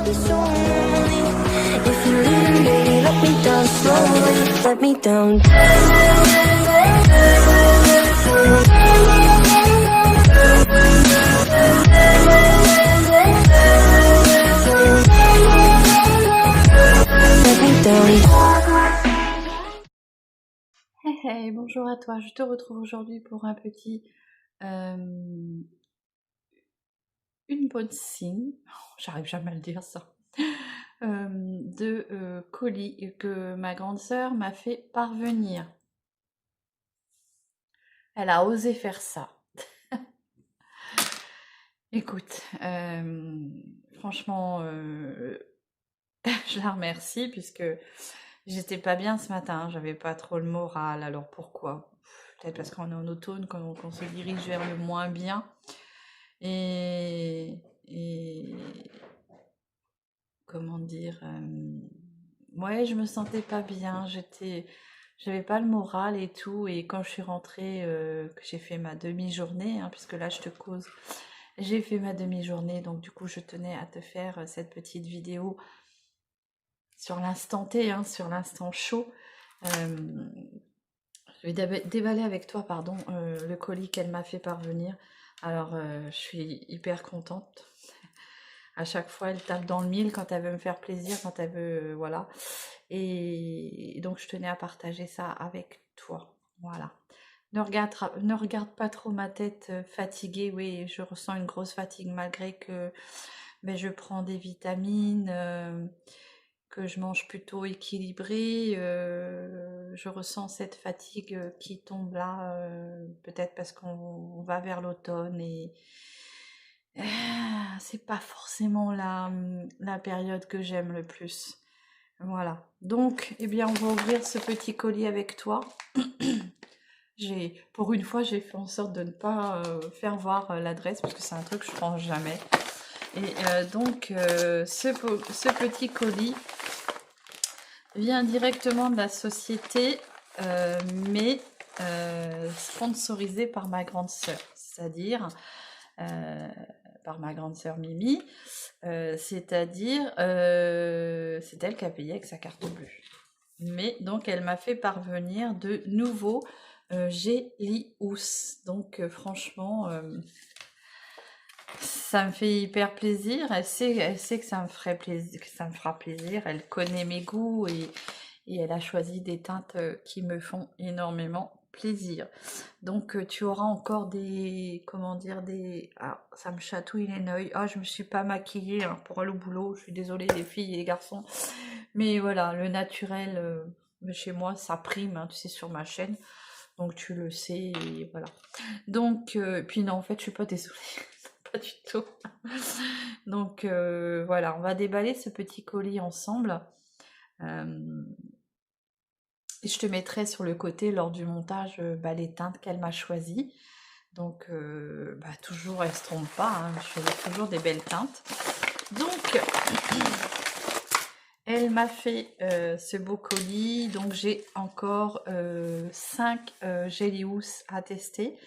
be so lonely. If you're leaving, baby, let me down slowly. Let me down. Let me down. Hey hey, bonjour à toi, je te retrouve aujourd'hui pour un petit une bonne signe, j'arrive jamais à le dire ça, de colis que ma grande sœur m'a fait parvenir. Elle a osé faire ça. Écoute, franchement, je la remercie puisque j'étais pas bien ce matin, j'avais pas trop le moral, alors pourquoi? Peut-être parce qu'on est en automne, qu'on se dirige vers le moins bien. Et comment dire, ouais, je me sentais pas bien, j'avais pas le moral et tout. Et quand je suis rentrée, que j'ai fait ma demi-journée, hein, puisque là je te cause, j'ai fait ma demi-journée, donc du coup je tenais à te faire cette petite vidéo sur l'instant T, hein, sur l'instant chaud. Je vais déballer avec toi, pardon, le colis qu'elle m'a fait parvenir. Alors, je suis hyper contente. À chaque fois, elle tape dans le mille quand elle veut me faire plaisir, quand elle veut, voilà. Et donc, je tenais à partager ça avec toi. Voilà. Ne regarde pas trop ma tête fatiguée. Oui, je ressens une grosse fatigue malgré que je prends des vitamines, que je mange plutôt équilibré. Je ressens cette fatigue qui tombe là, peut-être parce qu'on va vers l'automne et c'est pas forcément la période que j'aime le plus. Voilà. Donc, eh bien, on va ouvrir ce petit colis avec toi. Pour une fois, j'ai fait en sorte de ne pas faire voir l'adresse parce que c'est un truc que je prends jamais. Et donc, ce petit colis vient directement de la société, mais sponsorisé par ma grande sœur, c'est-à-dire par ma grande sœur Mimi, c'est-à-dire c'est elle qui a payé avec sa carte bleue. Mais donc elle m'a fait parvenir de nouveaux Gélious. Donc franchement, ça me fait hyper plaisir. Elle sait que ça me ferait plaisir, que ça me fera plaisir. Elle connaît mes goûts et elle a choisi des teintes qui me font énormément plaisir. Donc tu auras encore des, comment dire, des... Ah, ça me chatouille les oeils. Ah, je me suis pas maquillée hein, pour aller au boulot. Je suis désolée les filles et les garçons. Mais voilà, le naturel chez moi, ça prime, hein, tu sais, sur ma chaîne. Donc tu le sais, et voilà. Donc, puis non, en fait, je suis pas désolée. Pas du tout. Donc voilà, on va déballer ce petit colis ensemble. Et je te mettrai sur le côté lors du montage les teintes qu'elle m'a choisies. Donc toujours elle se trompe pas, hein, je fais toujours des belles teintes. Donc elle m'a fait ce beau colis. Donc j'ai encore 5 Gélious à tester,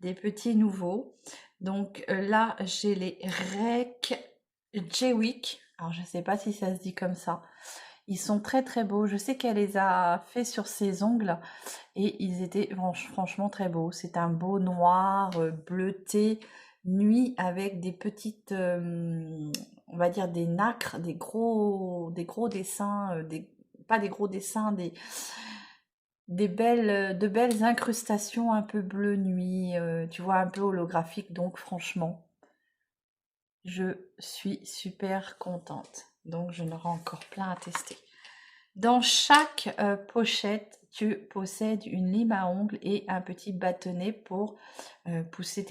des petits nouveaux. Donc là j'ai les Rec J-Wick. Alors je sais pas si ça se dit comme ça. Ils sont très très beaux. Je sais qu'elle les a fait sur ses ongles et ils étaient franchement très beaux. C'est un beau noir bleuté nuit avec des petites, on va dire des nacres, des gros dessins, pas des gros dessins, de belles incrustations un peu bleu nuit, tu vois, un peu holographique. Donc franchement, je suis super contente. Donc j'en aurai encore plein à tester. Dans chaque pochette, tu possèdes une lime à ongles et un petit bâtonnet pour pousser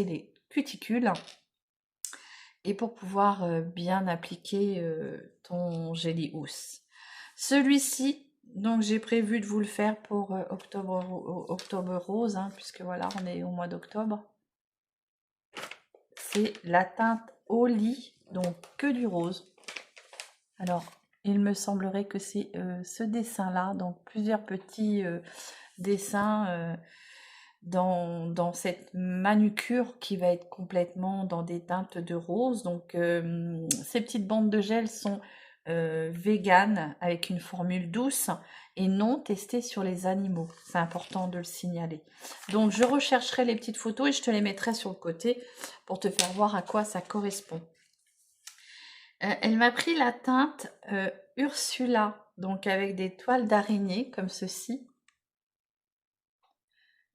les cuticules et pour pouvoir bien appliquer ton Gélious. Celui-ci, donc j'ai prévu de vous le faire pour octobre rose, hein, puisque voilà, on est au mois d'octobre. C'est la teinte au lit, donc que du rose. Alors, il me semblerait que c'est ce dessin-là, donc plusieurs petits dessins dans cette manucure qui va être complètement dans des teintes de rose. Donc ces petites bandes de gel sont véganes avec une formule douce et non testées sur les animaux. C'est important de le signaler. Donc je rechercherai les petites photos et je te les mettrai sur le côté pour te faire voir à quoi ça correspond. Elle m'a pris la teinte Ursula, donc avec des toiles d'araignée comme ceci.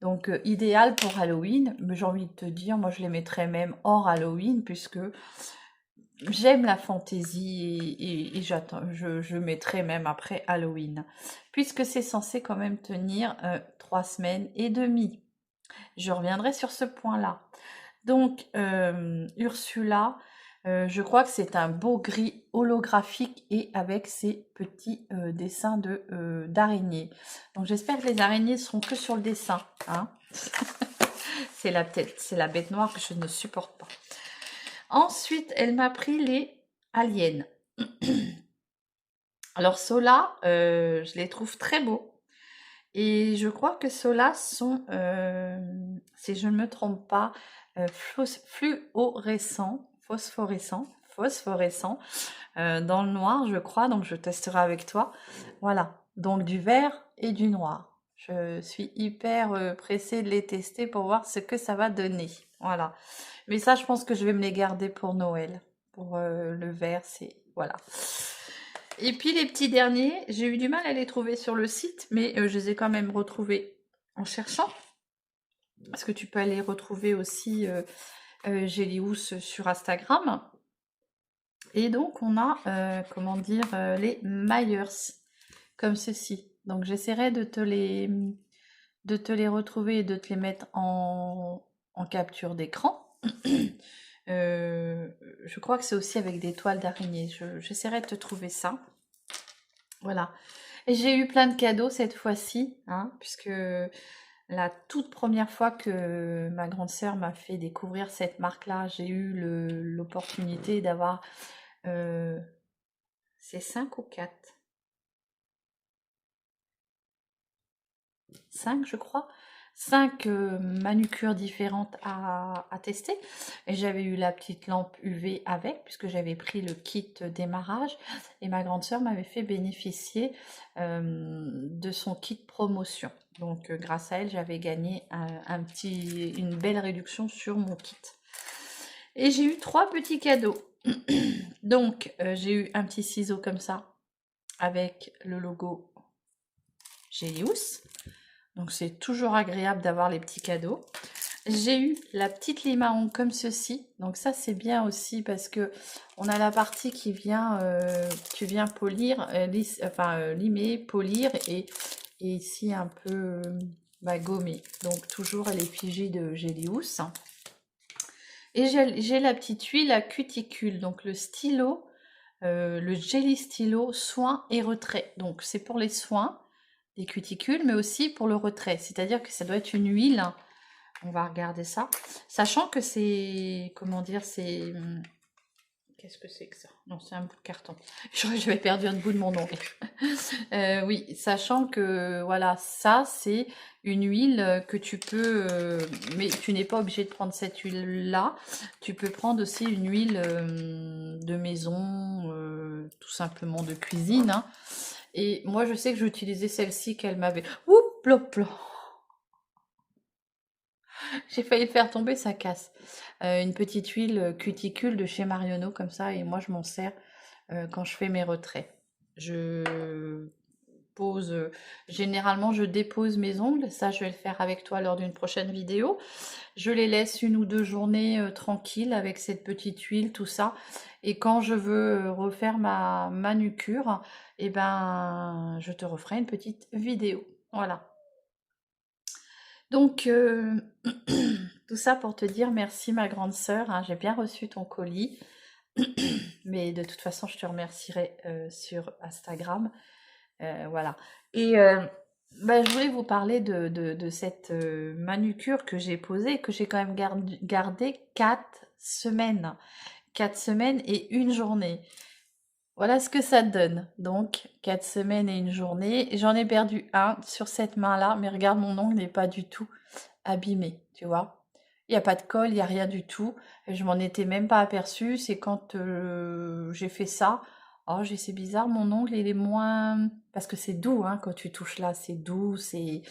Donc idéal pour Halloween, mais j'ai envie de te dire, moi je les mettrais même hors Halloween puisque j'aime la fantaisie et je mettrai même après Halloween. Puisque c'est censé quand même tenir 3 semaines et demie. Je reviendrai sur ce point-là. Donc Ursula, je crois que c'est un beau gris holographique et avec ces petits dessins d'araignées. Donc j'espère que les araignées seront que sur le dessin. Hein. C'est la bête noire que je ne supporte pas. Ensuite, elle m'a pris les aliens. Alors ceux-là, je les trouve très beaux. Et je crois que ceux-là sont, si je ne me trompe pas, phosphorescents, dans le noir, je crois. Donc je testerai avec toi. Voilà, donc du vert et du noir. Je suis hyper pressée de les tester pour voir ce que ça va donner. Voilà. Mais ça, je pense que je vais me les garder pour Noël. Pour le vert, c'est... Voilà. Et puis les petits derniers, j'ai eu du mal à les trouver sur le site, mais je les ai quand même retrouvés en cherchant. Parce que tu peux aller retrouver aussi Gélius sur Instagram. Et donc on a, comment dire, les Myers, comme ceci. Donc j'essaierai de te les retrouver et de te les mettre en capture d'écran. Je crois que c'est aussi avec des toiles d'araignée. J'essaierai de te trouver ça. Voilà. Et j'ai eu plein de cadeaux cette fois-ci, hein, puisque la toute première fois que ma grande sœur m'a fait découvrir cette marque-là, j'ai eu l'opportunité d'avoir... c'est 5 ou 4 5, je crois. 5 manucures différentes à tester. Et j'avais eu la petite lampe UV avec, puisque j'avais pris le kit démarrage. Et ma grande sœur m'avait fait bénéficier de son kit promotion. Donc grâce à elle, j'avais gagné une belle réduction sur mon kit. Et j'ai eu 3 petits cadeaux. Donc j'ai eu un petit ciseau comme ça, avec le logo Gélius. Donc c'est toujours agréable d'avoir les petits cadeaux. J'ai eu la petite lime à ongles comme ceci. Donc ça c'est bien aussi parce que on a la partie qui vient, tu viens polir, limer, polir et ici un peu gommer. Donc toujours elle est figée de Gélius. Et j'ai la petite huile à cuticule. Donc le stylo, le Jelly Stylo soin et retrait. Donc c'est pour les soins des cuticules, mais aussi pour le retrait. C'est-à-dire que ça doit être une huile. On va regarder ça. Sachant que c'est... Comment dire? C'est... Qu'est-ce que c'est que ça? Non, c'est un bout de carton. J'avais perdu un bout de mon ongle. Oui, sachant que, voilà, ça, c'est une huile que tu peux... mais tu n'es pas obligé de prendre cette huile-là. Tu peux prendre aussi une huile de maison, tout simplement de cuisine. Hein. Et moi, je sais que j'utilisais celle-ci qu'elle m'avait... Oups, plop, plop. J'ai failli le faire tomber, ça casse. Une petite huile cuticule de chez Marionneau, comme ça, et moi, je m'en sers quand je fais mes retraits. Je pose... généralement, je dépose mes ongles. Ça, je vais le faire avec toi lors d'une prochaine vidéo. Je les laisse 1 ou 2 journées tranquilles avec cette petite huile, tout ça. Et quand je veux refaire ma manucure, eh ben, je te referai une petite vidéo. Voilà. Donc, tout ça pour te dire merci ma grande sœur, hein, j'ai bien reçu ton colis, mais de toute façon je te remercierai sur Instagram, voilà. Et je voulais vous parler de cette manucure que j'ai posée, que j'ai quand même gardé 4 semaines. 4 semaines et 1 journée. Voilà ce que ça donne. Donc, 4 semaines et 1 journée. J'en ai perdu un sur cette main-là, mais regarde, mon ongle n'est pas du tout abîmé, tu vois. Il n'y a pas de colle, il n'y a rien du tout. Et je m'en étais même pas aperçue. C'est quand j'ai fait ça. Oh, c'est bizarre, mon ongle, il est moins... Parce que c'est doux, hein, quand tu touches là, c'est doux, c'est...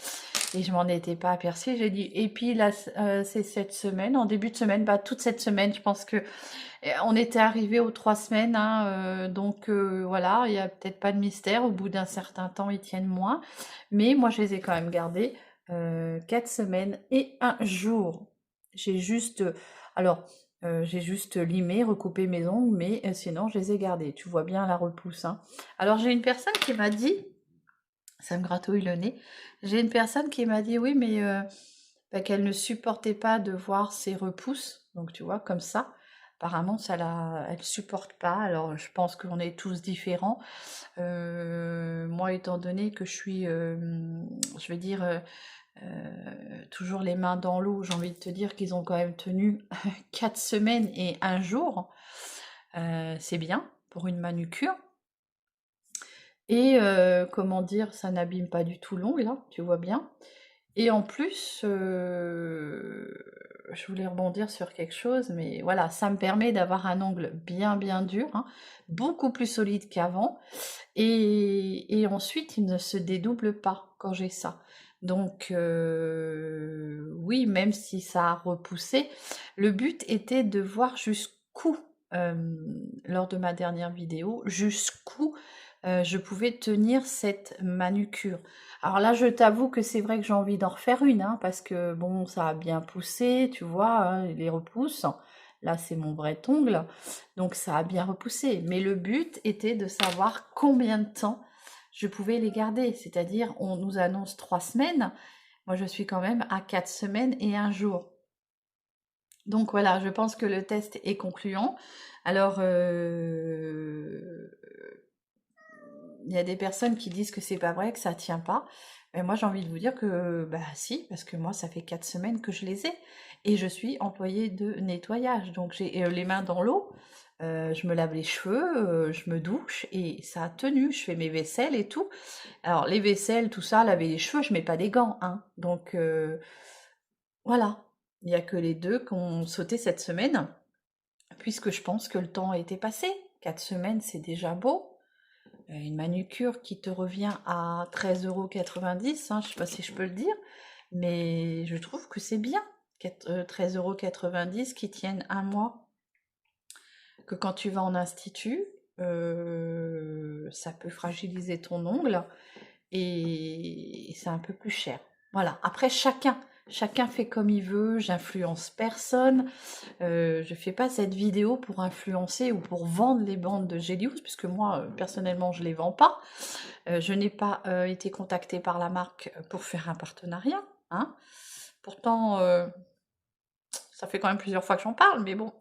Et je m'en étais pas aperçue. J'ai dit... Et puis là, c'est cette semaine, en début de semaine, bah, toute cette semaine, je pense que on était arrivé aux 3 semaines, hein, donc voilà, il y a peut-être pas de mystère. Au bout d'un certain temps, ils tiennent moins. Mais moi, je les ai quand même gardés 4 semaines et un jour. J'ai juste, alors, j'ai juste limé, recoupé mes ongles, mais sinon, je les ai gardés. Tu vois bien la repousse, hein. Alors, j'ai une personne qui m'a dit, ça me gratouille le nez, j'ai une personne qui m'a dit, oui, mais bah, qu'elle ne supportait pas de voir ses repousses, donc tu vois, comme ça. Apparemment, elle supporte pas. Alors, je pense qu'on est tous différents. Moi, étant donné que je suis, je vais dire, toujours les mains dans l'eau, j'ai envie de te dire qu'ils ont quand même tenu 4 semaines et un jour. C'est bien pour une manucure. Et comment dire, ça n'abîme pas du tout l'ongle, là, tu vois bien. Et en plus, je voulais rebondir sur quelque chose, mais voilà, ça me permet d'avoir un ongle bien bien dur, hein, beaucoup plus solide qu'avant. Et ensuite, il ne se dédouble pas quand j'ai ça. Donc oui, même si ça a repoussé, le but était de voir jusqu'où, lors de ma dernière vidéo, jusqu'où je pouvais tenir cette manucure. Alors là, je t'avoue que c'est vrai que j'ai envie d'en refaire une, hein, parce que bon, ça a bien poussé, tu vois, hein, les repousses. Là, c'est mon vrai ongle, donc ça a bien repoussé. Mais le but était de savoir combien de temps je pouvais les garder. C'est-à-dire, on nous annonce 3 semaines. Moi, je suis quand même à 4 semaines et un jour. Donc voilà, je pense que le test est concluant. Alors, il y a des personnes qui disent que c'est pas vrai, que ça tient pas. Mais moi, j'ai envie de vous dire que bah si, parce que moi, ça fait 4 semaines que je les ai. Et je suis employée de nettoyage. Donc j'ai les mains dans l'eau, je me lave les cheveux, je me douche et ça a tenu. Je fais mes vaisselles et tout. Alors les vaisselles, tout ça, laver les cheveux, je mets pas des gants, hein. Donc voilà. Il n'y a que les deux qui ont sauté cette semaine, puisque je pense que le temps a été passé. 4 semaines, c'est déjà beau. Une manucure qui te revient à 13,90 €, hein, je sais pas si je peux le dire, mais je trouve que c'est bien. 13,90 € qui tiennent un mois. Que quand tu vas en institut, ça peut fragiliser ton ongle et c'est un peu plus cher. Voilà. Après, chacun fait comme il veut, j'influence personne. Je fais pas cette vidéo pour influencer ou pour vendre les bandes de Gélius, puisque moi, personnellement, je les vends pas. Je n'ai pas été contactée par la marque pour faire un partenariat, hein. Pourtant, ça fait quand même plusieurs fois que j'en parle, mais bon.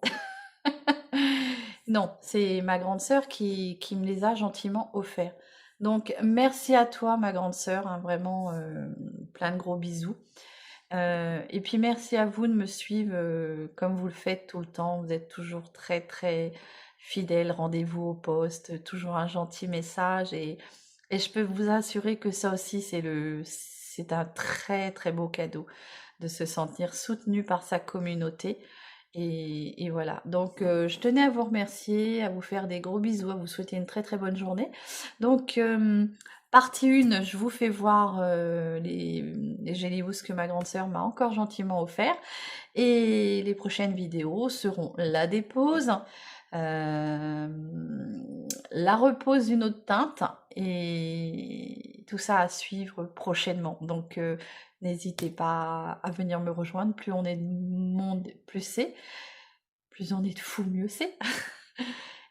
Non, c'est ma grande sœur qui me les a gentiment offerts. Donc merci à toi, ma grande sœur, hein, vraiment plein de gros bisous. Et puis merci à vous de me suivre comme vous le faites tout le temps. Vous êtes toujours très très fidèles. Rendez-vous au poste, toujours un gentil message et je peux vous assurer que ça aussi c'est un très très beau cadeau de se sentir soutenu par sa communauté. Et voilà, donc je tenais à vous remercier, à vous faire des gros bisous, à vous souhaiter une très très bonne journée. Donc partie 1, je vous fais voir les Gélius que ma grande sœur m'a encore gentiment offert. Et les prochaines vidéos seront la dépose, la repose d'une autre teinte et tout ça à suivre prochainement. Donc n'hésitez pas à venir me rejoindre. Plus on est de monde, plus c'est. Plus on est de fous, mieux c'est.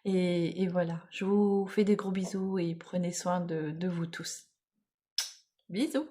Et voilà, je vous fais des gros bisous et prenez soin de vous tous. Bisous!